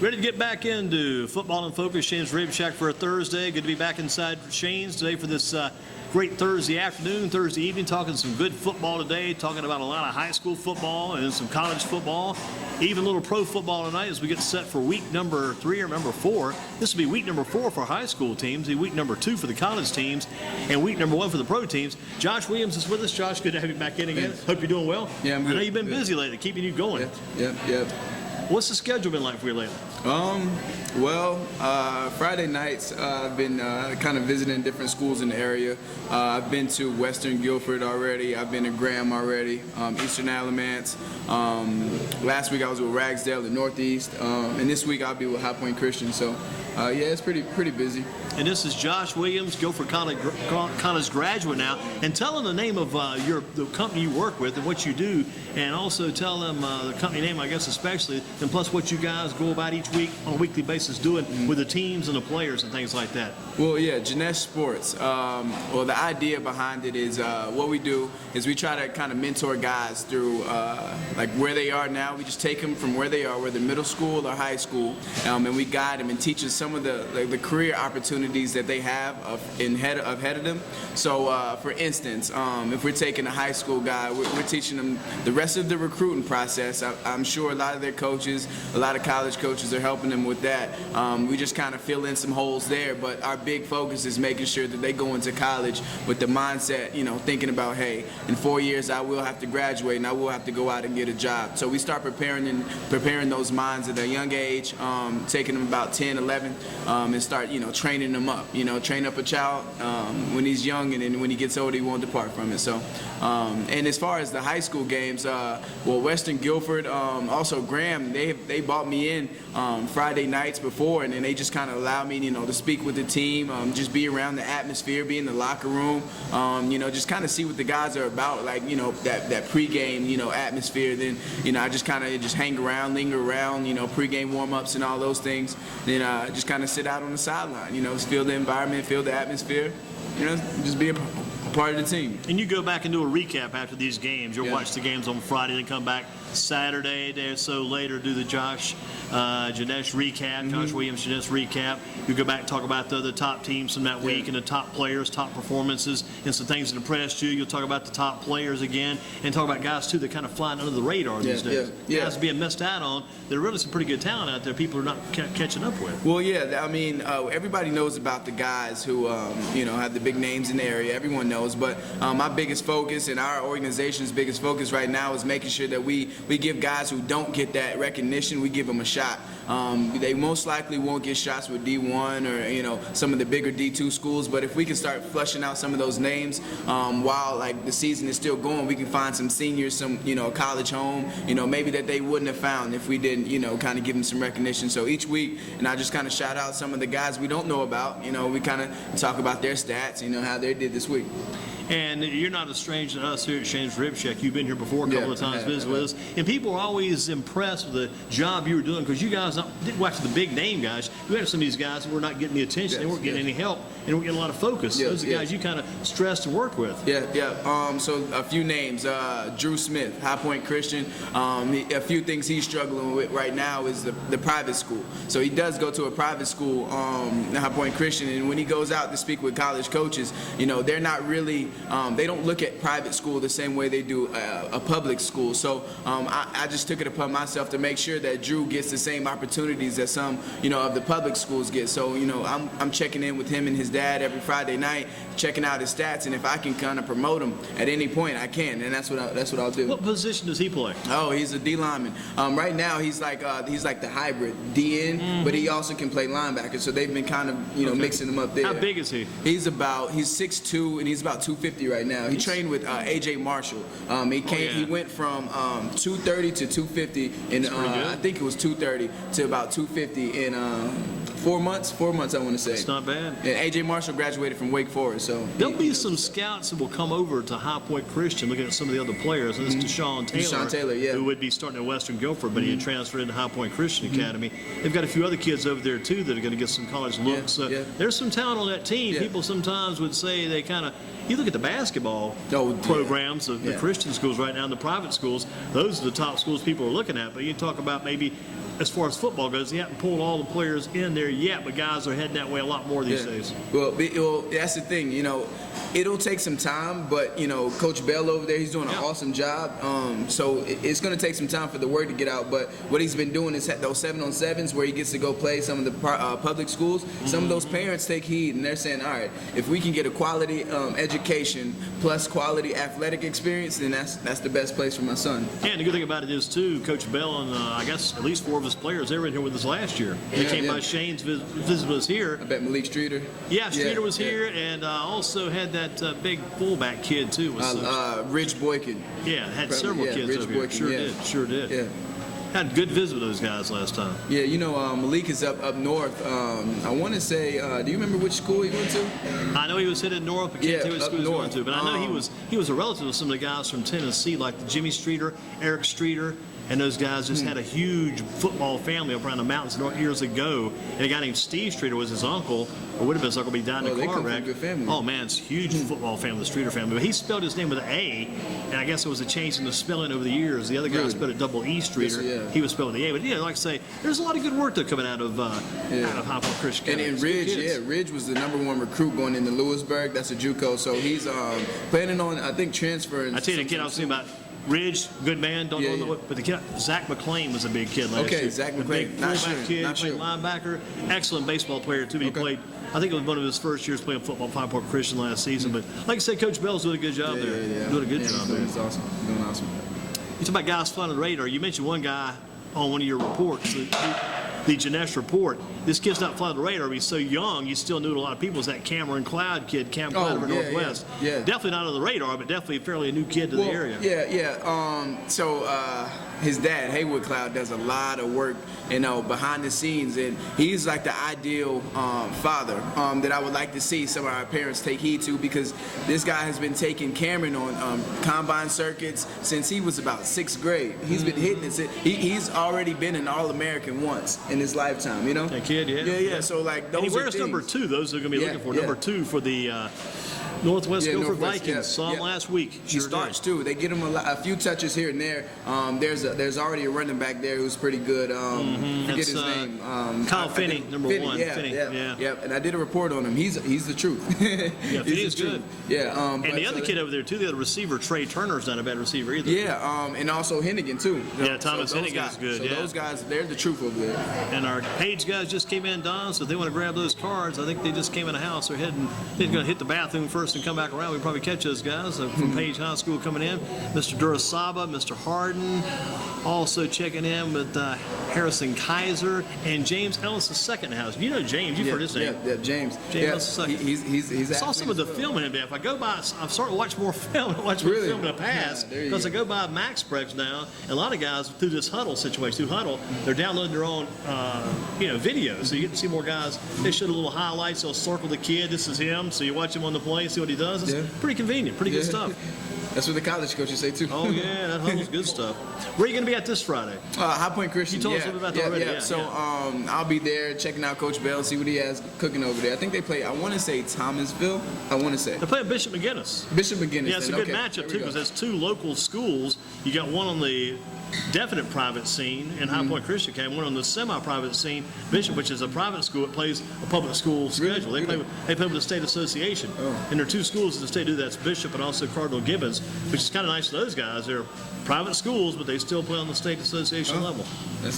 Ready to get back into Football in Focus, Shane's Rib Shack for a Thursday. Good to be back inside Shane's today for this great Thursday afternoon, Thursday evening, talking some good football today, talking about a lot of high school football and some college football, even a little pro football tonight as we get set for week number 3 or number 4. This will be week number 4 for high school teams, week number 2 for the college teams, and week number 1 for the pro teams. Josh Williams is with us. Josh, good to have you back in again. Hope you're doing well. Yeah, I'm good. I know you've been busy lately, keeping you going. Yep. What's the schedule been like for you lately? Friday nights I've been kind of visiting different schools in the area. I've been to Western Guilford already. I've been to Graham already, Eastern Alamance. Last week I was with Ragsdale in Northeast, and this week I'll be with High Point Christian. So it's pretty busy. And this is Josh Williams, Guilford College graduate now. And tell them the name of the company you work with and what you do, and also tell them the company name, I guess especially, and plus what you guys go about each week on a weekly basis doing with the teams and the players and things like that. Well, yeah, Jeunesse Sports. The idea behind it is what we do is we try to kind of mentor guys through like where they are now. We just take them from where they are, whether middle school or high school, and we guide them and teach them some of the career opportunities that they have ahead of them. So, for instance, if we're taking a high school guy, we're teaching them the rest of the recruiting process. I'm sure a lot of their coaches, a lot of college coaches are helping them with that. We just kind of fill in some holes there, but our big focus is making sure that they go into college with the mindset, thinking about, hey, in 4 years I will have to graduate and I will have to go out and get a job. So we start preparing those minds at a young age, taking them about 10, 11, and start, training them up. Train up a child when he's young, and then when he gets older, he won't depart from it. So, and as far as the high school games, Western Guilford, also Graham, they brought me in Friday nights before, and then they just kind of allowed me, to speak with the team, just be around the atmosphere, be in the locker room, just kind of see what the guys are about, like, that pregame, atmosphere. Then, I just kind of just hang around, linger around, pregame warm-ups and all those things. Then just kind of sit out on the sideline, feel the environment, feel the atmosphere, just be a part of the team. And you go back and do a recap after these games. You'll watch the games on Friday, then come back Saturday, day or so later, do the Josh Jeunesse recap, Josh Williams Jeunesse recap. You go back and talk about the other top teams from that week and the top players, top performances, and some things that impressed you. You'll talk about the top players again, and talk about guys too that kind of flying under the radar these days. Guys being missed out on. There are really some pretty good talent out there. People are not catching up with. Well, everybody knows about the guys who have the big names in the area. Everyone knows, but my biggest focus and our organization's biggest focus right now is making sure that we give guys who don't get that recognition, we give them a shot. They most likely won't get shots with D1 or some of the bigger D2 schools, but if we can start flushing out some of those names while the season is still going, we can find some seniors, some a college home, maybe that they wouldn't have found if we didn't kind of give them some recognition. So each week, and I just kind of shout out some of the guys we don't know about. We kind of talk about their stats, how they did this week. And you're not a stranger to us here at Shane's Rib Shack. You've been here before a couple of times, visited with us. And people are always impressed with the job you were doing, because you guys didn't watch the big name guys. You had some of these guys who were not getting the attention. They weren't getting any help, and they weren't getting a lot of focus. Those are the guys you kind of stressed and worked with. So a few names. Drew Smith, High Point Christian. A few things he's struggling with right now is the private school. So he does go to a private school, High Point Christian, and when he goes out to speak with college coaches, they're not really they don't look at private school the same way they do a public school. So I just took it upon myself to make sure that Drew gets the same opportunities that some, of the public schools get. So, I'm checking in with him and his dad every Friday night, checking out his stats, and if I can kind of promote him at any point, I can, and that's what I'll do. What position does he play? Oh, he's a D lineman. Right now, he's like the hybrid DN, but he also can play linebacker. So they've been kind of, mixing him up there. How big is he? He's 6'2", and he's about 250 right now. He trained with A.J. Marshall. He went from 230 to 250 in I think it was 230 to about 250 in 4 months. 4 months, I want to say. It's not bad. And A.J. Marshall graduated from Wake Forest, so there'll be some scouts that will come over to High Point Christian looking at some of the other players. And this is Deshaun Taylor, who would be starting at Western Guilford, but he had transferred into High Point Christian Academy. They've got a few other kids over there too that are going to get some college looks. There's some talent on that team. People sometimes would say they kind of. You look at the basketball programs of the Christian schools right now and the private schools, those are the top schools people are looking at. But you talk about maybe as far as football goes, he hasn't pulled all the players in there yet, but guys are heading that way a lot more these days. Well, that's the thing. It'll take some time, but Coach Bell over there, he's doing an awesome job. So it's going to take some time for the word to get out. But what he's been doing is those 7-on-7s where he gets to go play some of the public schools. Some of those parents take heed, and they're saying, all right, if we can get a quality education plus quality athletic experience, then that's the best place for my son. Yeah, and the good thing about it is, too, Coach Bell and I guess at least 4 of his players, they were in here with us last year. They came by Shane's, visited us here. I bet Malik Streeter. Yeah, Streeter was here, and also had that big fullback kid, too. Rich Boykin. Yeah, had several kids Rich over here. Boykin, Sure did. Yeah. Had a good visit with those guys last time. Yeah, Malik is up north. I want to say, do you remember which school he went to? I know he was headed north, but can't tell you what school he was going to. But I know he was a relative of some of the guys from Tennessee, like the Jimmy Streeter, Eric Streeter, and those guys just had a huge football family up around the mountains years ago. And a guy named Steve Streeter was his uncle, or would have been his uncle, but he died in a car wreck. Good family. Oh man, it's a huge football family, the Streeter family. But he spelled his name with an A, and I guess it was a change in the spelling over the years. The other guy spelled it double E Streeter. Yes, he was spelling the A. But like I say, there's a lot of good work that coming out of High Point Christian Academy. And Ridge was the #1 recruit going into Lewisburg. That's a JUCO, so he's planning on, I think, transferring. I tell you, the kid I was thinking about. Ridge, good man, don't know what, but the kid, Zach McClain was a big kid last year. Okay, Zach McClain. Big fullback kid, played linebacker, excellent baseball player too. But he played, I think it was one of his first years playing football at High Point Christian last season. But like I said, Coach Bell's doing a good job there. Doing a good job there. It's awesome. Doing awesome. You talk about guys flying on the radar. You mentioned one guy on one of your reports, the Janesh report. This kid's not flying the radar, but he's so young, you still knew a lot of people. Is that Cameron Cloud kid, Cam Cloud over Northwest. Yeah. Definitely not on the radar, but definitely fairly a new kid to the area. So his dad, Haywood Cloud, does a lot of work, behind the scenes, and he's like the ideal father that I would like to see some of our parents take heed to, because this guy has been taking Cameron on combine circuits since he was about 6th grade. He's been hitting it. He's already been an All-American once in his lifetime, That kid, Yeah. So like those. And he wears things. number 2. Those are going to be looking for number 2 for the Northwest Gopher Vikings. Saw him last week. He starts too. They get him a few touches here and there. There's already a running back there who's pretty good. Forget his name. Kyle Finney, number 1. Yeah. And I did a report on him. He's the truth. Finney's good. Yeah. And the other kid over there too, the other receiver, Trey Turner's not a bad receiver either. Yeah. And also Hennigan too. Yeah, Thomas Hennigan's good. So those guys, they're the truth over there. And our Page guys just came in, Don. So if they want to grab those cards, I think they just came in the house. They're going to hit the bathroom first and come back around. We probably catch those guys from Page High School coming in. Mr. Durasaba, Mr. Harden, also checking in with Harrison Kaiser and James Ellis II in the house. You know James, you've heard his name. Yeah, James. Ellis II. He's I saw some of the film in him. If I go by, I'm starting to watch more film. Watch more film in the past because I go by MaxPreps now. And a lot of guys through this Huddle situation, through Huddle, they're downloading their own, video. So you get to see more guys. They show the little highlights. They'll circle the kid. This is him. So you watch him on the play, see what he does. It's pretty convenient. Pretty good stuff. That's what the college coaches say too. Oh yeah, that Huddle's good stuff. Where are you going to be at this Friday? High Point Christian. You told us about that already. So I'll be there checking out Coach Bell, see what he has cooking over there. I think they play. I want to say Thomasville. They're playing Bishop McGinnis. Bishop McGinnis. Yeah, it's a good matchup too because there's 2 local schools. You got one on the definite private scene in High Point Christian Academy, one on the semi-private scene, Bishop, which is a private school. It plays a public school schedule. They play with the state association, and there are 2 schools in the state do that. That's Bishop and also Cardinal Gibbons, which is kind of nice for those guys. They're private schools, but they still play on the state association level.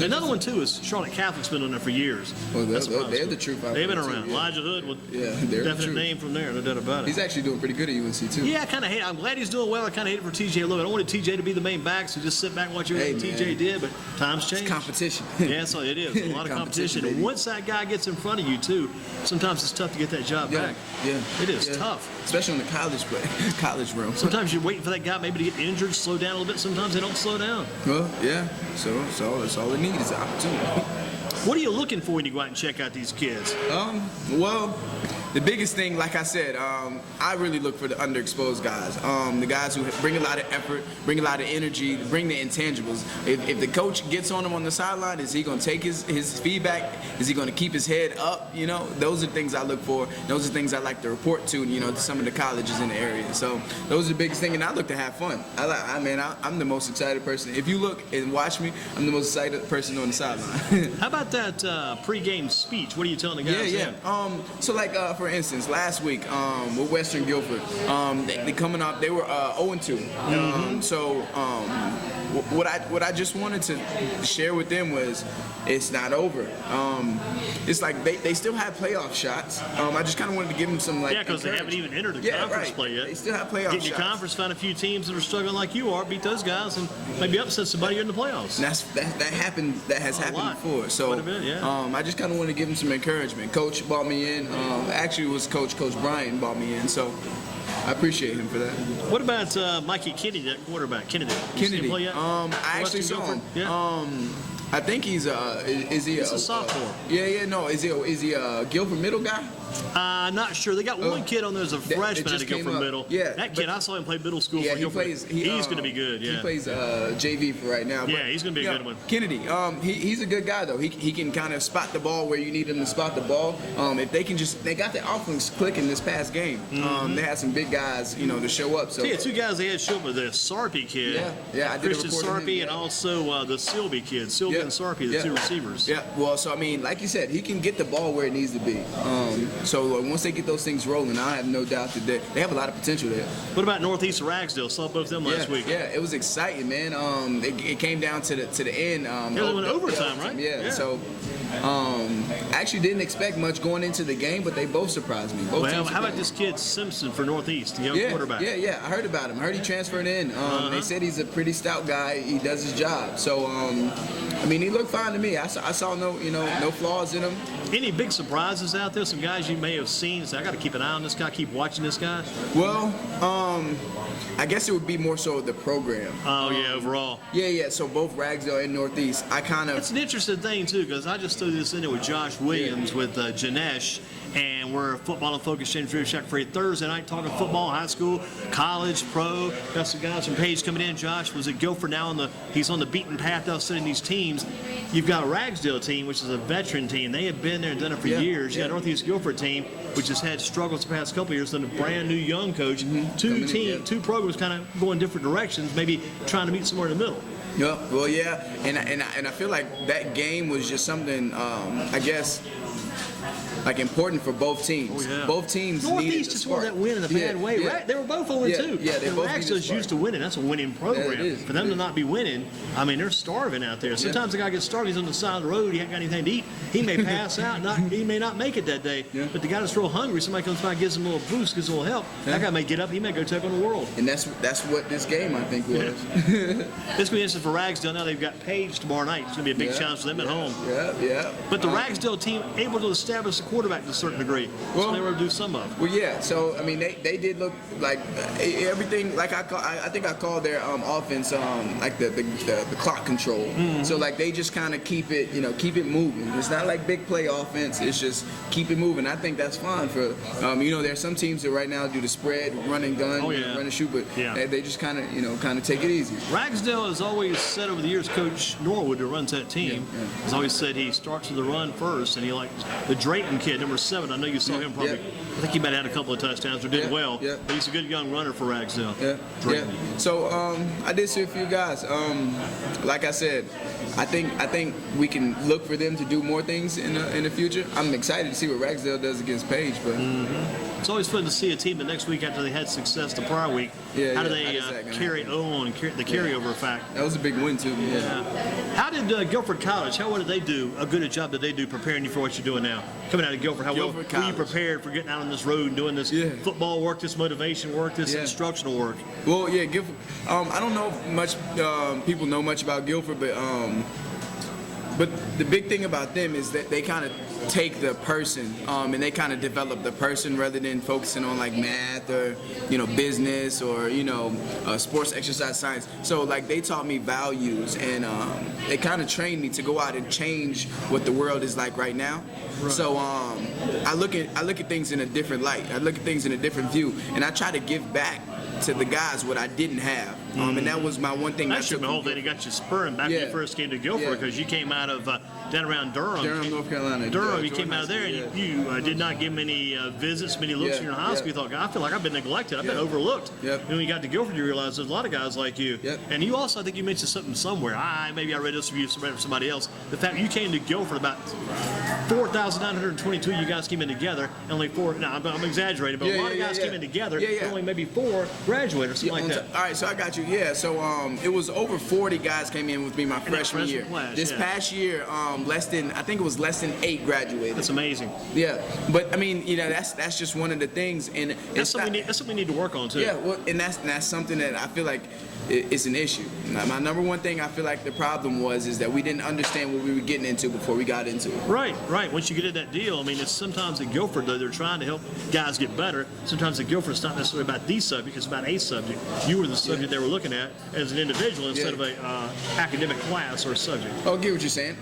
Another one too is Charlotte Catholic's been on there for years. Well, they're the truth. They've been around. Elijah Hood with definite name from there. No doubt about it. He's actually doing pretty good at UNC too. Yeah, I kind of hate. I'm glad he's doing well. I kind of hate it for TJ a little bit. I don't want TJ to be the main back, so just sit back and watch everything TJ did. But times change. It's competition. Yeah, so it is. A lot of competition. And once that guy gets in front of you too, sometimes it's tough to get that job back. Yeah, it is tough. Especially in the college realm. Sometimes you're waiting for that guy maybe to get injured, slow down a little bit. Sometimes they don't slow down. Well, yeah. So that's all it needs is opportunity. What are you looking for when you go out and check out these kids? Well, The biggest thing, like I said, I really look for the underexposed guys. The guys who bring a lot of effort, bring a lot of energy, bring the intangibles. If the coach gets on him on the sideline, is he going to take his feedback? Is he going to keep his head up? You know, those are things I look for. Those are things I like to report to, you know, to some of the colleges in the area. So those are the biggest things, and I look to have fun. I'm the most excited person. If you look and watch me, I'm the most excited person on the sideline. How about that pregame speech? What are you telling the guys? Yeah. So like for instance, last week with Western Guilford, they coming up. They were 0-2. What I just wanted to share with them was it's not over. It's like they still have playoff shots. I just kind of wanted to give them some like because they haven't even entered the conference play yet. They still have playoff Get shots. your conference, find a few teams that are struggling like you are, beat those guys, and maybe upset somebody in the playoffs. And that happened. That has happened before. So Quite a bit, yeah. I just kind of wanted to give them some encouragement. Coach brought me in. Actually, it was Coach Brian brought me in. So I appreciate him for that. What about Mikey Kennedy, that quarterback? Kennedy. You seen him play yet? I actually saw him. Yeah. I think he's He's a sophomore. No. Is he a Guilford Middle guy? Not sure. They got one kid on there as a freshman out of Guilford Middle. Yeah, that kid, I saw him play middle school for he Guilford. plays. He's going to be good. Yeah, he plays JV for right now. Yeah, he's going to be a good one. Kennedy, he's a good guy though. He can kind of spot the ball where you need him to spot the ball. If they got the offense clicking this past game. They had some big guys, you know, to show up. So yeah, two guys they had show up with the Sarpy kid. Yeah, I did Christian a report on him, Sarpy, and also the Silby kid, Silby and Sarpy, the two receivers. Yeah, well, so I mean, like you said, he can get the ball where it needs to be. So once they get those things rolling, I have no doubt that they have a lot of potential there. What about Northeast Ragsdale? Saw both of them last week. Yeah, it was exciting, man. It came down to the end. They went overtime, right? Yeah. So actually didn't expect much going into the game, but they both surprised me. How about this kid Simpson for Northeast, the young quarterback? Yeah. I heard about him. I heard he transferred in. They said he's a pretty stout guy. He does his job. So I mean, he looked fine to me. I saw no flaws in him. Any big surprises out there? Some guys you may have seen say, I got to keep an eye on this guy, keep watching this guy? Well, I guess it would be more so the program. Overall. Yeah. So both Ragsdale and Northeast, it's an interesting thing, too, because I just threw this in there with Josh Williams with Janesh, and we're Football and Focus James Rib Shack for a Thursday night talking football, high school, college, pro. Got some guys from Page coming in. Josh was at Guilford now he's on the beaten path of setting these teams. You've got a Ragsdale team, which is a veteran team. They have been there and done it for years. You got Northeast Guilford team, which has had struggles the past couple of years, and a brand new young coach. Two programs kind of going different directions, maybe trying to meet somewhere in the middle. Yeah, well, yeah, and I feel like that game was just something, I guess, like important for both teams. Oh, yeah. Both teams Northeast just wanted that win in a bad way. Yeah. Right? They were both 0-2. Yeah, they both Ragsdale's used to winning. That's a winning program. Yeah, it is. For them to not be winning, I mean, they're starving out there. Sometimes the guy gets starved. He's on the side of the road. He ain't got anything to eat. He may pass out. He may not make it that day. Yeah. But the guy that's real hungry, somebody comes by, gives him a little boost, gives him a little help. Yeah. That guy may get up. He may go take on the world. And that's what this game, I think, was. This will be interesting for Ragsdale. Now they've got Page tomorrow night. It's going to be a big challenge for them at home. Yeah. But the Ragsdale team able to establish the quarterback to a certain degree. So they were able to do some of. Well, yeah. So I mean, they did look like everything. Like I think I called their offense like the clock control. Mm-hmm. So like they just kind of keep it moving. It's not like big play offense. It's just keep it moving. I think that's fine for there's some teams that right now do the spread, run and gun, run and shoot, but they just kind of take it easy. Ragsdale has always said over the years, Coach Norwood, who runs that team, has always said he starts with the run first, and he likes the Drayton kid, number 7. I know you saw him probably. I think he might have had a couple of touchdowns or did well. Yeah. But he's a good young runner for Ragsdale. Yeah. So I did see a few guys. Like I said, I think we can look for them to do more things in the future. I'm excited to see what Ragsdale does against Page, but. It's always fun to see a team the next week after they had success the prior week. How do they carry on, the carryover effect? That was a big win, too. Yeah. How did Guilford College, how did they do, a good job did they do preparing you for what you're doing now? Coming out of Guilford, how well were you prepared for getting out on this road and doing this football work, this motivation work, this instructional work? Well, yeah, Guilford, I don't know much, people know much about Guilford, but the big thing about them is that they kind of take the person, and they kind of develop the person rather than focusing on like math or business or sports, exercise, science. So like they taught me values, and they kind of trained me to go out and change what the world is like right now. Right. So I look at things in a different light. I look at things in a different view, and I try to give back to the guys what I didn't have. And that was my one thing. That's the whole thing that got you spurring back when you first came to Guilford, because you came out of down around Durham, North Carolina. Durham, you came out of there, and you did not give many visits, many looks in your high school. You thought, God, I feel like I've been neglected, I've been overlooked. And when you got to Guilford, you realized there's a lot of guys like you. And you also, I think you mentioned something somewhere. Maybe I read this from you, read it from somebody else. The fact you came to Guilford, about 4,922 you guys came in together, and only 4. Now I'm exaggerating, but a lot of guys came in together. Only maybe 4 graduated or something like that. All right, so I got you. Yeah, so it was over 40 guys came in with me my freshman year. This past year, I think it was less than 8 graduated. That's amazing. Yeah, but I mean, that's just one of the things, and that's something we need to work on too. Yeah, well, and that's something that I feel like it's an issue. My number one thing I feel like the problem is that we didn't understand what we were getting into before we got into it. Right. Once you get in that deal, I mean, it's sometimes at Guilford, though, they're trying to help guys get better. Sometimes at Guilford, it's not necessarily about the subject, it's about a subject. You were the subject they were looking at as an individual instead of a academic class or a subject. Oh, I get what you're saying.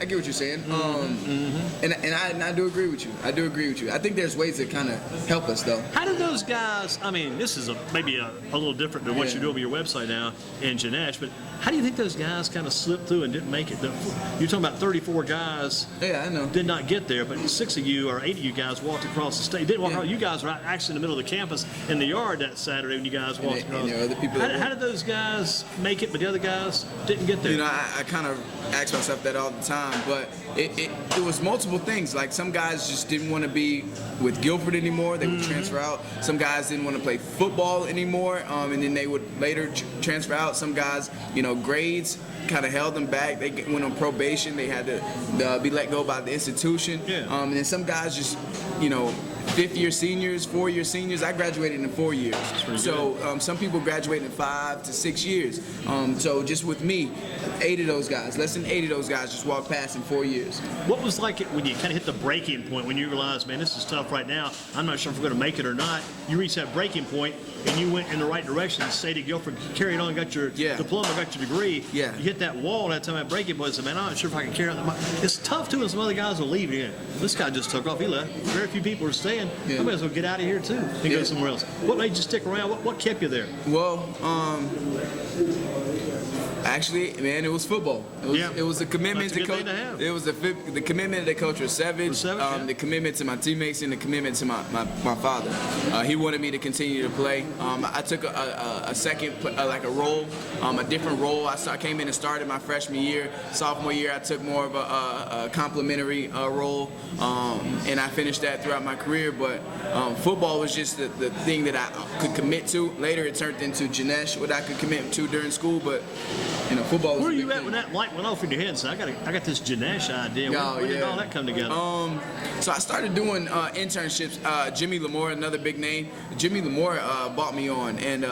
And I do agree with you. I think there's ways to kind of help us, though. How did those guys, I mean, this is maybe a little different than what you're doing with your website now in Janesh, but how do you think those guys kind of slipped through and didn't make it? You're talking about 34 guys. Yeah, I know. Did not get there, but 6 of you or 8 of you guys walked across the stage. Didn't walk across. You guys were actually in the middle of the campus in the yard that Saturday when you guys walked across. And there were other people. How did those guys make it, but the other guys didn't get there? I kind of ask myself that all the time, but it was multiple things. Like some guys just didn't want to be with Guilford anymore. They would transfer out. Some guys didn't want to play football anymore, and then they would later transfer out. Some guys, grades kind of held them back. They went on probation. They had to be let go by the institution. And then some guys just, 5th-year seniors, 4-year seniors. I graduated in 4 years. So some people graduate in 5 to 6 years. So just with me, 8 of those guys, less than 8 of those guys just walked past in 4 years. What was like it when you kind of hit the breaking point, when you realized, man, this is tough right now. I'm not sure if we're going to make it or not. You reached that breaking point, and you went in the right direction. Stayed at Guilford, carried on, got your diploma, got your degree. You hit that wall that time at breaking point and said, man, I'm not sure if I can carry on. It's tough, too, and some other guys will leave. This guy just took off. He left. Very few people are staying. I might as well get out of here, too, and go somewhere else. What made you stick around? What kept you there? Well, actually, man, it was football. It was a commitment to coach. It was the commitment to Coach Savage, the commitment to my teammates, and the commitment to my father. He wanted me to continue to play. I took a second, like a role, a different role. I came in and started my freshman year. Sophomore year, I took more of a complimentary role, and I finished that throughout my career. But football was just the thing that I could commit to. Later, it turned into Janesh, what I could commit to during school, but football. Where were you at when that light went off in your head? So I got this Janesh idea. When did all that come together? So I started doing internships. Jimmy Lamore, another big name. Jimmy Lamore brought me on, and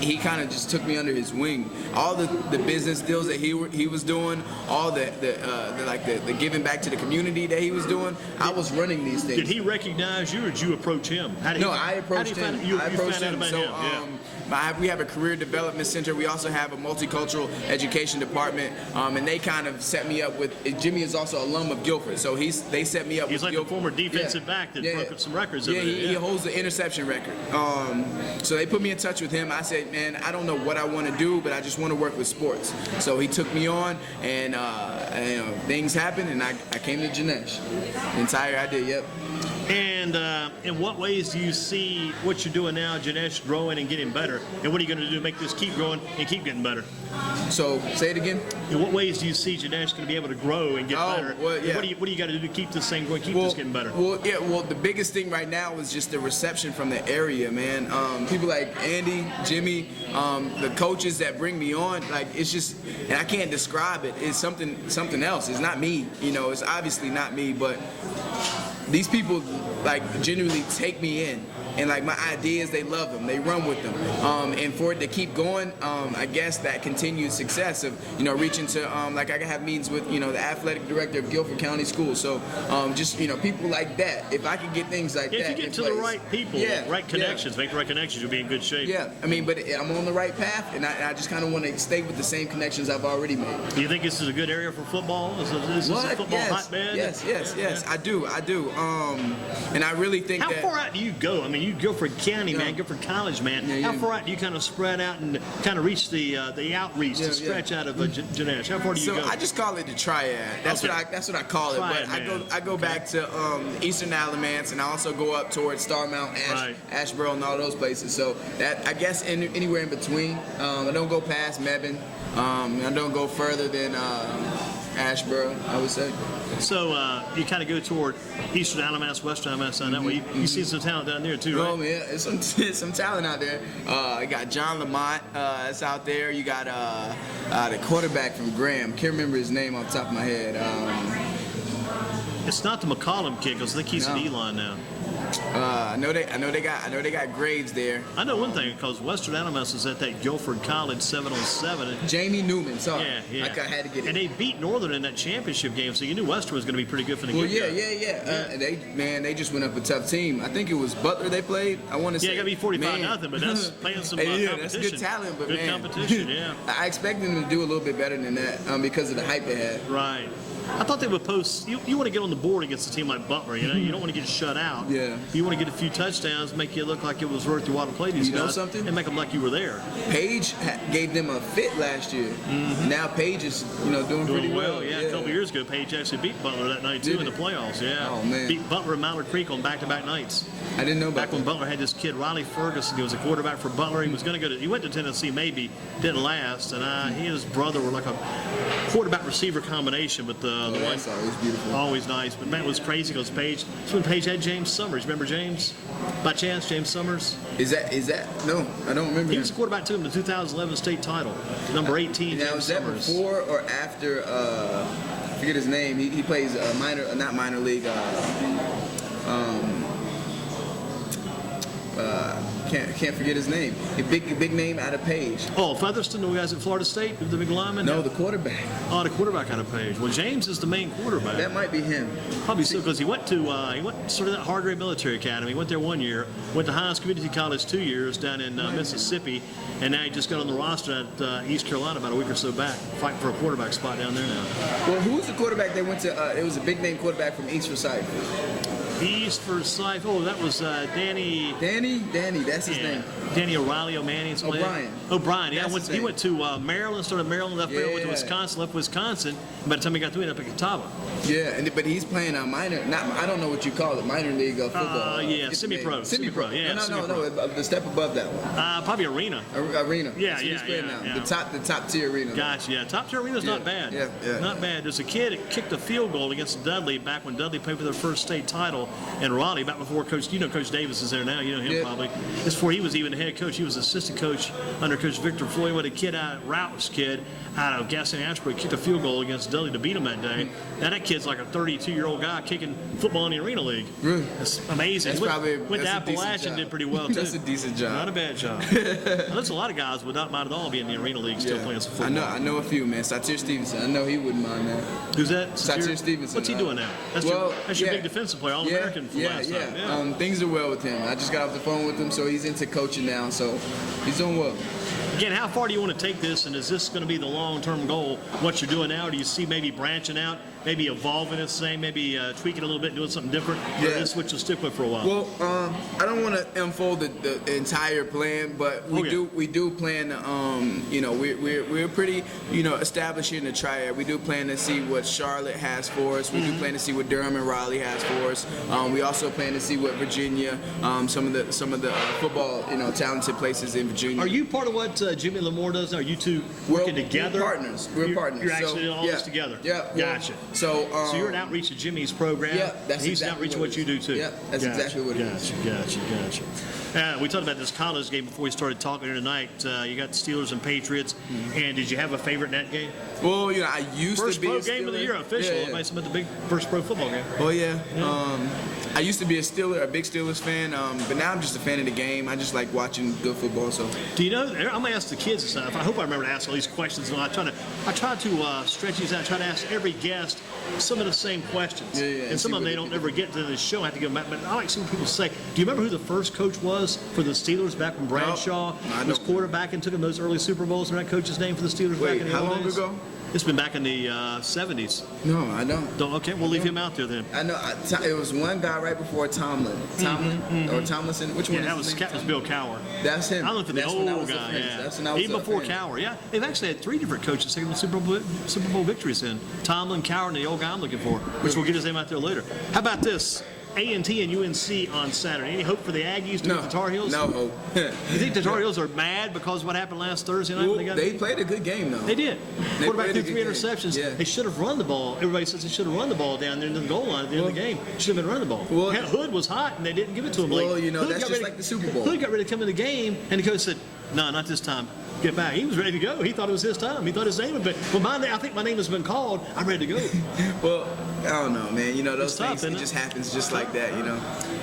he kind of just took me under his wing. All the business deals that he was doing, all the giving back to the community that he was doing, I was running these things. Did he recognize you, or did you approach him? I approached him. We have a career development center. We also have a multicultural education department, and they kind of set me up with. Jimmy is also an alum of Guilford, so they set me up. He's with like Guilford. The former defensive back that broke up some records. He holds the interception record. So they put me in touch with him. I said, man, I don't know what I want to do, but I just want to work with sports. So he took me on, and things happened, and I came to Janesh. The entire idea, And in what ways do you see what you're doing now, Janesh, growing and getting better? And what are you going to do to make this keep growing and keep getting better? So, say it again. In what ways do you see Janesh going to be able to grow and get better? Well, yeah. What do you got to do to keep this thing going, keep this getting better? Well, the biggest thing right now is just the reception from the area, man. People like Andy, Jimmy, the coaches that bring me on, like it's just, and I can't describe it. It's something else. It's not me, It's obviously not me, but these people like genuinely take me in and like my ideas, they love them, they run with them, and for it to keep going, I guess that continued success of reaching to like I have meetings with the athletic director of Guilford County Schools, so just people like that. If I could get things like that, if you get to the right people, right connections, make the right connections, you'll be in good shape. Yeah, I mean, but I'm on the right path, and I just kind of want to stay with the same connections I've already made. Do you think this is a good area for football? Is this a football hotbed? Yes, I do. And I really think How far out do you go? I mean, you Guilford County, man, Guilford College, man. How far out do you kind of spread out and kind of reach the outreach, the stretch out of Janesh? How far do you go? So I just call it the triad. That's what I call it. Triad, but I go back to Eastern Alamance, and I also go up towards Starmount, Asheboro, and all those places. So that I guess anywhere in between. I don't go past Mebane. I don't go further than Asheboro, I would say. So you kind of go toward Eastern Alamance, Western Alamance, down that way. You see some talent down there too, right? Oh man, it's some talent out there. You got John Lamont that's out there. You got the quarterback from Graham. Can't remember his name off the top of my head. It's not the McCollum kid, because I think he's at Elon now. I know they got Graves there. I know one thing, because Western Alamance is at that Guilford College 7-on-7. Jamie Newman, sorry. Yeah. I had to get it. And they beat Northern in that championship game, so you knew Western was going to be pretty good for the game. They just went up a tough team. I think it was Butler they played. I want to say. Yeah, it got to be 45-0, but that's playing some competition. That's good talent, but good competition, yeah. I expected them to do a little bit better than that because of the hype they had. Right. I thought they would post. You want to get on the board against a team like Butler. You don't want to get shut out. Yeah. You want to get a few touchdowns, make you look like it was worth your while to play these guys. You know something? And make them like you were there. Page gave them a fit last year. Now Page is doing pretty well. Yeah, a couple years ago, Page actually beat Butler that night too in the playoffs. Yeah. Oh man. Beat Butler and Mallard Creek on back-to-back nights. I didn't know about Back when Butler had this kid Riley Ferguson. He was a quarterback for Butler. He was going to go to. He went to Tennessee, maybe didn't last. And he and his brother were like a quarterback receiver combination. But the one. That's always beautiful. Always nice. But man, it was crazy because Page. That's when Page had James Summers. Remember James? By chance, James Summers? Is that? No, I don't remember. He was quarterback to him in the 2011 state title. Number 18. Now, was that Summers. before or after? I forget his name. He plays not minor league. Can't forget his name. A big name out of Page. Oh, Featherston, the guys at Florida State, the big lineman? No, the quarterback. Oh, the quarterback out of Page. Well, James is the main quarterback. That might be him. Probably so, because he went sort of that Hargrave Military Academy. He went there 1 year, went to Hines Community College 2 years down in Mississippi, and now he just got on the roster at East Carolina about a week or so back, fighting for a quarterback spot down there now. Well, who's the quarterback they went to? It was a big name quarterback from East Forsyth. East Forsyth. Oh, that was Danny. Danny, that's his name. Danny O'Reilly, O'Brien. Yeah, he went to Maryland, started Maryland, left Maryland, went to Wisconsin, left Wisconsin. By the time he got through, he ended up at Catawba. Yeah, but he's playing a minor, I don't know what you call it, minor league football. Semi-pro. Semi-pro. Yeah, no, the step above that one. Probably Arena. Arena. Yeah, he's playing now. yeah. The top tier Arena. Gotcha. Yeah, top tier Arena's not bad. Yeah. Not bad. There's a kid that kicked a field goal against Dudley back when Dudley played for their first state title in Raleigh, back before Coach Davis is there now. You know him probably. This before he was even the head coach. He was assistant coach under Coach Victor Floyd. With a kid Rout's kid out of Gaston Ashbrook kicked a field goal against Dudley to beat him that day. Now that kid's like a 32-year-old guy kicking football in the Arena League. Really? That's amazing. Went to Appalachian, did pretty well too. That's a decent job. Not a bad job. There's a lot of guys would not mind at all being in the Arena League still playing some football. I know a few, man. Satir Stevenson. I know he wouldn't mind that. Who's that? Satir Stevenson. What's he doing now? That's your big defensive player, All-American from last time. Yeah. Things are well with him. I just got off the phone with him, so he's into coaching now. So he's doing well. Again, how far do you want to take this, and is this going to be the long-term goal, what you're doing now? Or do you see maybe branching out, maybe evolving it, saying maybe tweaking a little bit, doing something different? Or is this what you'll stick with for a while? Well, I don't want to unfold the entire plan, but we do plan. We're pretty established in the triad. We do plan to see what Charlotte has for us. We do plan to see what Durham and Raleigh has for us. We also plan to see what Virginia, some of the football talented places in Virginia. Are you part of what Jimmy Lamore does now? Are you two working together? We're partners. You're actually all this together. Yeah. Gotcha. So you're an outreach of Jimmy's program. Yeah, that's He's exactly an outreach of what what you do too. Yeah, that's exactly what it is. Gotcha. We talked about this college game before we started talking here tonight. You got the Steelers and Patriots. And did you have a favorite in that game? Well, I used First to be pro a game of the Steeler. year, official. Yeah, yeah. It the big first pro football game. Oh yeah. I used to be a big Steelers fan, but now I'm just a fan of the game. I just like watching good football. So Do you know? I'm gonna ask the kids and stuff. I hope I remember to ask all these questions. And I try to stretch these out. I try to ask every guest some of the same questions. Yeah, And some of them they don't ever get to the show. I have to give them back. But I like to see what people say. Do you remember who the first coach was for the Steelers back when Bradshaw I was don't. quarterback and took them those early Super Bowls? Remember that coach's name for the Steelers Wait, back in the how old long days? ago? It's been back in the 70s. No, I don't. Okay, we'll leave him out there then. I know. It was one guy right before Tomlinson. Which one? Yeah, that is his was name? Bill Cowher. That's him. I'm looking for the That's when I old was a guy. fan. Yeah, That's when I was even a before fan. Cowher. Yeah, they've actually had 3 different coaches taking the Super Bowl victories in Tomlin, Cowher, and the old guy I'm looking for, which we'll get his name out there later. How about this? A&T and UNC on Saturday. Any hope for the Aggies to beat the Tar Heels? No hope. You think the Tar Heels are mad because of what happened last Thursday night? Well, when they played a good game though. They did. They Quarterback played a threw 3 good game. interceptions. Yeah. They should have run the ball. Everybody says they should have run the ball down there into the goal line at the end of the game. Should have been running the ball. Well- Hood was hot, and they didn't give it to him. Well, Hood that's got just ready- like the Super Bowl. Hood got ready to come in the game, and the coach said, "No, not this time. Get back." He was ready to go. He thought it was his time. He thought his name had been. Well, I think my name has been called. I'm ready to go. Well, I don't know, man. Those It's tough, things, isn't it it? just happens just like that.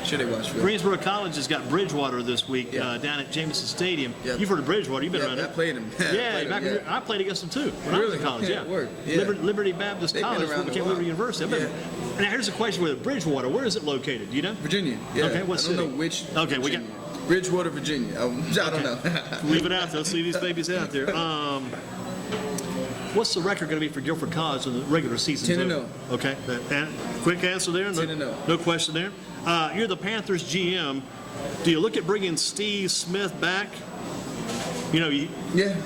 Sure they watch film. Greensboro College has got Bridgewater this week Yeah. down at Jamison Stadium. Yeah. You've heard of Bridgewater. You've been Yeah, around I it. played him. Yeah, back when I played against them too when I was Really? in college. Yeah, Yeah, word. Yeah. Liberty Baptist They've been College, around what a became while. Liberty University. Now here's a question with Bridgewater. Where is it located? Do you know? Virginia. Yeah. Okay, what I don't city? know which. Okay, we got- Virginia. Bridgewater, Virginia. I don't know. Leave it out there. Let's leave these babies out there. What's the record going to be for Guilford College in the regular season? 10-0. Okay. Quick answer there. No, 10-0. No question there. You're the Panthers GM. Do you look at bringing Steve Smith back? Yeah.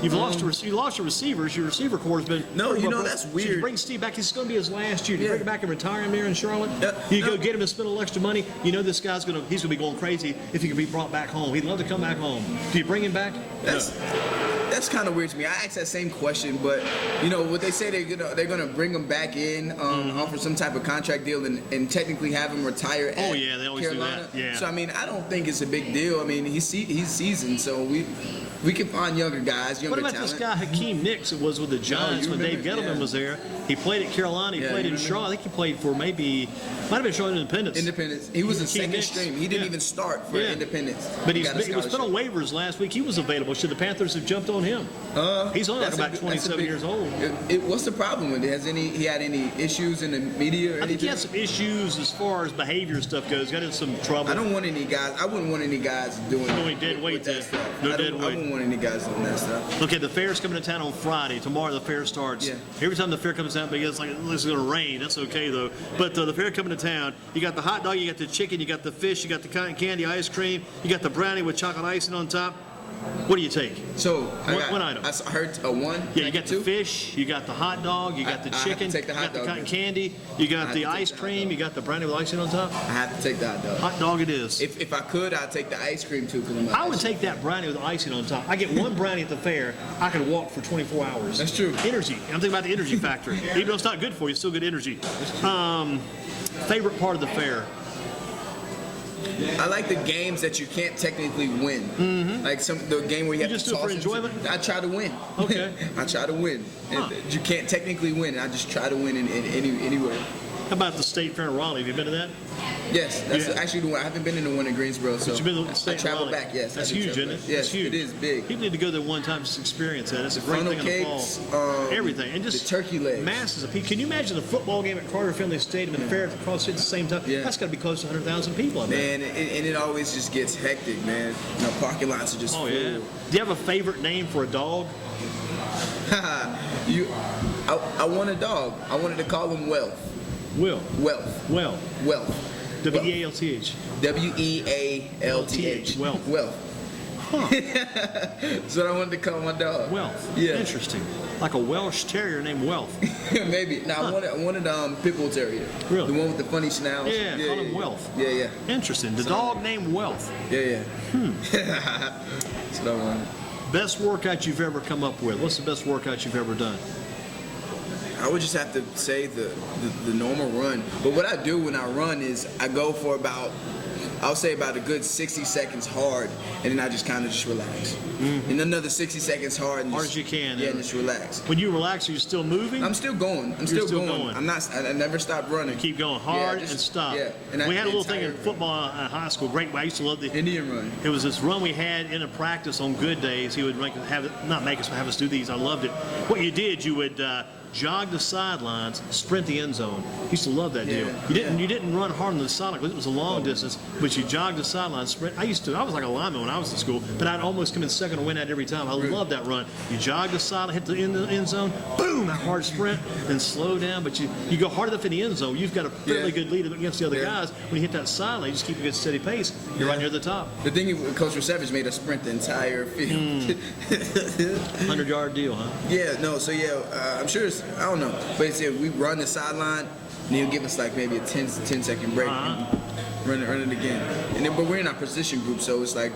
You've lost your receivers. Your receiver core has been. No, pretty well that's broke. So you weird. bring Steve back. It's going to be his last year. Do you Yeah. bring him back and retire him there in Charlotte? Yeah. You No. go get him and spend a little extra money. This guy's going to be going crazy if he can be brought back home. He'd love to come back home. Do you bring him back? That's kind of weird to me. I asked that same question, but what they say they're gonna bring him back in, offer some type of contract deal, and technically have him retire. Oh, at yeah, they always do Carolina. that. Yeah. So I don't think it's a big deal. He's seasoned, so we can find younger guys, younger What about talent. this guy Hakeem Nicks that was with the Giants you when Dave remember, Gettleman yeah. was there? He played at Carolina. He Yeah, played you in remember? Charlotte. I think he played for might have been Charlotte Independence. Independence. He was a Hakeem second Nicks. string. He didn't Yeah. even start for Yeah. Independence. But he got a was put on scholarship. waivers last week. He was available. Should the Panthers have jumped on him? He's only like That's a about big- 27 years old. What's the problem with it? He had any issues in the media or I think he anything? had some issues as far as behavior stuff goes. Got in some trouble. I don't want any guys. I wouldn't want any guys doing No any dead weight with that then. stuff. No I dead weight. wouldn't want any guys doing that stuff. Okay, the fair's coming to town on Friday. Tomorrow the fair starts. Yeah. Every time the fair comes down, it's like it's going to rain. That's okay though. But the fair coming to town, you got the hot dog, you got the chicken, you got the fish, you got the cotton candy ice cream, you got the brownie with chocolate icing on top. What do you take? So One item. I heard a one. Yeah, you got the fish, you got the hot dog, you got the I have to chicken, take the you hot got the dog. cotton candy, you I got have the to take ice the hot cream, dog. you got the brownie with icing on top. I have to take the hot dog. Hot dog it is. If I could, I'd take the ice cream too. I would take that brownie with icing on top. I get one brownie at the fair, I could walk for 24 hours. That's true. Energy. I'm thinking about the energy factor. Even though it's not good for you, it's still good energy. Favorite part of the fair? I like the games that you can't technically win. Like the game where you have just to do it for toss enjoyment? I try to win. Okay. I try to win. Huh. You can't technically win. I just try to win in anywhere. How about the State Fair in Raleigh? Have you been to that? Yes, that's Yeah. actually the one. I haven't been in the one in Greensboro, so You've been to the I State travel Raleigh. back. Yes, That's I do huge, travel isn't it? back. Yes, That's huge. it is big. People need to go there one time just to experience that. It's a great Funnel thing in the cakes, fall. Everything. And just the turkey legs. masses of people. Can you imagine a football game at Carter Finley Stadium and the fair across at the same time? Yeah. That's got to be close to 100,000 people. I bet. Man, and it always just gets hectic, man. Parking lots are just Oh full. yeah. Do you have a favorite name for a dog? I want a dog. I wanted to call him Wealth. Will. Wealth. Well. Wealth. W-E-A-L-T-H. Wealth. Wealth. Wealth. Huh. That's what I wanted to call my dog. Wealth. Yeah. Interesting. Like a Welsh Terrier named Wealth. Maybe. No, I wanted pit bull terrier. Really? The one with the funny snout. Yeah, call him Wealth. Yeah, yeah. Interesting. The dog named Wealth. Yeah. That's what I wanted. Best workout you've ever come up with? What's the best workout you've ever done? I would just have to say the normal run. But what I do when I run is I go for about I'll say about a good 60 seconds hard, and then I just kind of just relax. And another 60 seconds hard. And Hard just, as you can. Yeah, and just relax. When you relax, are you still moving? I'm still going. I'm You're still still going. going. I'm not. I never stop running. Keep going hard just- and stop. Yeah. And We had a the little thing in entire football in high school. Great. I used to love the Indian run. It was this run we had in a practice on good days. He would have us do these. I loved it. What you did, you would jog the sidelines, sprint the end zone. Used to love that deal. Yeah, You didn't run hard on the sideline because it was a long distance, but you jogged the sidelines, sprint. I was like a lineman when I was in school, but I'd almost come in second and win that every time. I loved that run. You jog the sideline, hit the end zone, boom, that hard sprint, then slow down. But you go hard enough in the end zone, you've got a fairly good lead against the other guys. When you hit that sideline, you just keep a good steady pace. You're right near the top. The thing is, Coach Savage made us sprint the entire field. 100-yard deal, huh? Yeah, no, so I'm sure it's, I don't know, but it's, we run the sideline, and he'll give us like maybe a 10-second break, and run it again. And then, but we're in our position group, so it's like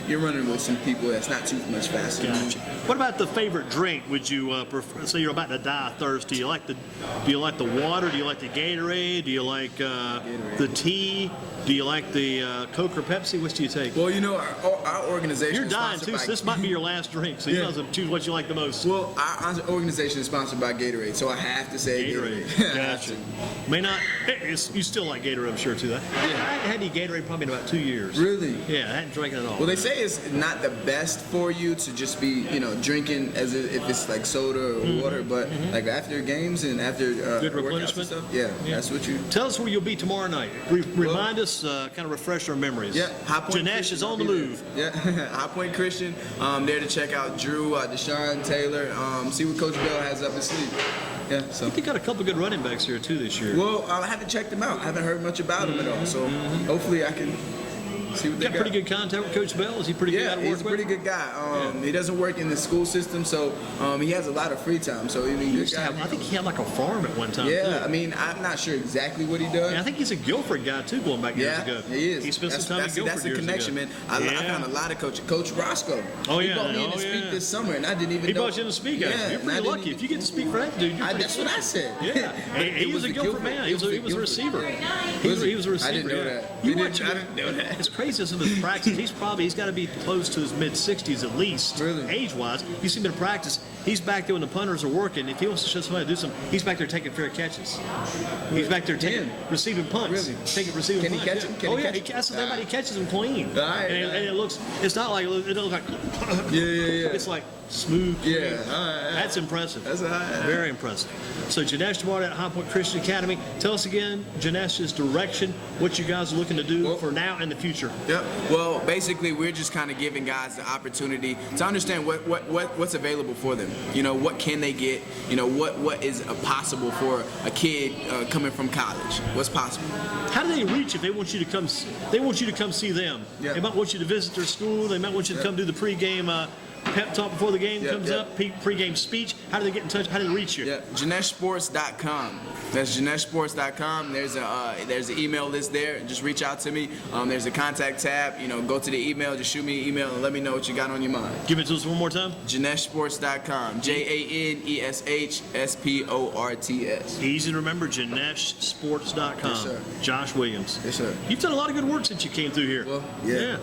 you're running with some people that's not too much faster. Gotcha. What about the favorite drink? Would you prefer? Say you're about to die of thirst. Do you like the water? Do you like the Gatorade? Do you like the tea? Do you like the Coke or Pepsi? Which do you take? Well, you know, our organization You're is dying sponsored too, by, so this might be your last drink. So you might as well choose what you like the most. Well, our organization is sponsored by Gatorade, so I have to say Gatorade. Gotcha. May not. You still like Gatorade, I'm sure too. I hadn't had Gatorade probably in about 2 years. Really? Yeah, I hadn't drank it at all. Well, they say it's not the best for you to just be, drinking as if it's like soda or water, but like after games and after Good workouts and replenishment? stuff, that's what you. Tell us where you'll be tomorrow night. Remind us, kind of refresh our memories. Yeah, High Point Janesh Christian, is on I'll the be move. there. Yeah, High Point Christian. There to check out Drew, Deshaun Taylor. See what Coach Bell has up his sleeve. Yeah, so. They got a couple good running backs here too this year. Well, I haven't checked them out. I haven't heard much about them at all. So hopefully I can see what they got pretty good contact with Coach Bell. Is he pretty good Yeah, at work he's a pretty with? good guy. He doesn't work in the school system, so he has a lot of free time. So I mean, good guy. I think he had like a farm at one time. Yeah, too. I mean, I'm not sure exactly what he does. And I think he's a Guilford guy too, going back years ago. he is. He spent some time in Guilford That's the years connection, ago. man. I found a lot of coaches. Coach Roscoe. Oh, He yeah. brought me in to Oh, speak yeah. this summer, and I didn't even He know. brought you in to speak. Yeah, You're and I pretty didn't lucky even- if you get to speak for that dude. You're pretty That's what I said. Yeah, he was a Guilford man. He was a receiver. He was a receiver. I didn't know yeah. that. You I watch didn't know that. It's crazy some of his practice. He's got to be close to his mid-60s at least, Really? age-wise. You see him in practice. He's back there when the punters are working. If he wants to show somebody to do something, he's back there taking fair catches. He's back there receiving punts. Really? Receiving Can he punts. catch him? Can Oh he yeah, catch him? that's the thing about it. He catches them clean. All right, and all right. it looks. It's not like it doesn't look like. Yeah. It's like smooth. Clean. Yeah, all right. That's impressive. That's all right. Very impressive. So Janesh tomorrow at High Point Christian Academy. Tell us again, Janesh's direction, what you guys are looking to do for now and the future. Yep. Well, basically, we're just kind of giving guys the opportunity to understand what's available for them. What can they get? What is possible for a kid coming from college? What's possible? How do they reach if they want you to come? They want you to come see them. Yeah. They might want you to visit their school. They might want you to come do the pregame pep talk before the game comes up. Pregame speech. How do they get in touch? How do they reach you? Yeah, JaneshSports.com. That's JaneshSports.com. There's an email list there. Just reach out to me. There's a contact tab. Go to the email. Just shoot me an email and let me know what you got on your mind. Give it to us one more time. JaneshSports.com. JaneshSports. Easy to remember. JaneshSports.com. Yes, sir. Josh Williams. Yes, sir. You've done a lot of good work since you came through here. Well, yeah.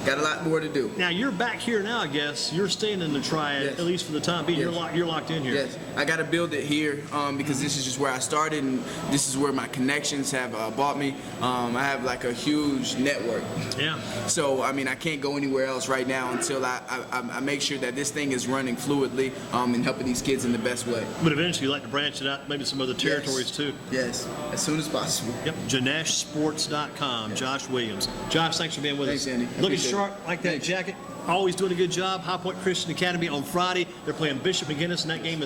Got a lot more to do. Now you're back here now, I guess. You're staying in the Triad, Yes. at least for the time being. Yes. You're locked in here. Yes, I got to build it here because this is just where I started, and this is where my connections have bought me. I have like a huge network. Yeah. So, I mean, I can't go anywhere else right now until I make sure that this thing is running fluidly and helping these kids in the best way. But eventually you'd like to branch it out, maybe some other territories too. Yes, as soon as possible. Yep. JaneshSports.com. Josh Williams. Josh, thanks for being with Thanks, us. Andy. Looking Appreciate sharp, it. like that Thanks. jacket. Always doing a good job. High Point Christian Academy on Friday. They're playing Bishop McGinnis in that game.